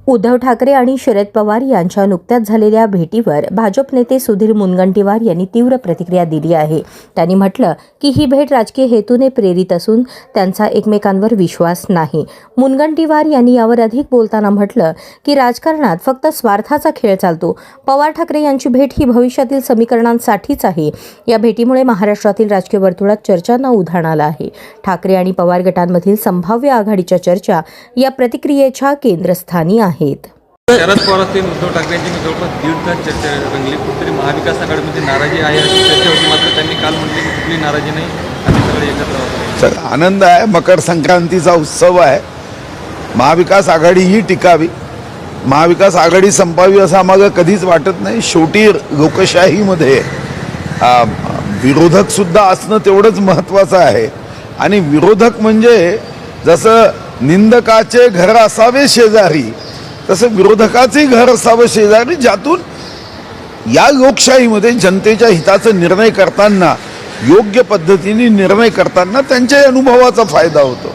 उद्धव ठाकरे आणि शरद पवार यांच्या नुकत्याच झालेल्या भेटीवर भाजप नेते सुधीर मुनगंटीवार यांनी तीव्र प्रतिक्रिया दिली आहे. त्यांनी म्हटलं की ही भेट राजकीय हेतूने प्रेरित असून त्यांचा एकमेकांवर विश्वास नाही. मुनगंटीवार यांनी यावर अधिक बोलताना म्हटलं की राजकारणात फक्त स्वार्थाचा खेळ चालतो. पवार ठाकरे यांची भेट ही भविष्यातील समीकरणांसाठीच आहे. या भेटीमुळे महाराष्ट्रातील राजकीय वर्तुळात चर्चांना उधाण आलं आहे. ठाकरे आणि पवार गटांमधील संभाव्य आघाडीच्या चर्चा या प्रतिक्रियेच्या केंद्रस्थानी आहेत. शरद पवार असतील उद्धव ठाकरेंची जवळपास 1.5 तास चर्चा रंगली. कुठेतरी महाविकास आघाडीमध्ये नाराजी आहे अशी चर्चा होती. मात्र त्यांनी काल म्हटले की कुठली नाराजी नाही, आम्ही सगळे एकत्र आहोत. सर, आनंद आहे. मकर संक्रांतीचा उत्सव आहे. महाविकास आघाडी ही टिकावी, महाविकास आघाडी संपावी असं आम्हाला कधीच वाटत नाही. शेवटी लोकशाहीमध्ये विरोधक सुद्धा असणं तेवढंच महत्त्वाचं आहे. आणि विरोधक म्हणजे जसं निंदकाचे घर असावे शेजारी, तसं विरोधकाचेही घर असावं शेजारी, ज्यातून या लोकशाहीमध्ये जनतेच्या हिताचा निर्णय करताना, योग्य पद्धतीने निर्णय करताना त्यांच्या अनुभवाचा फायदा होतो.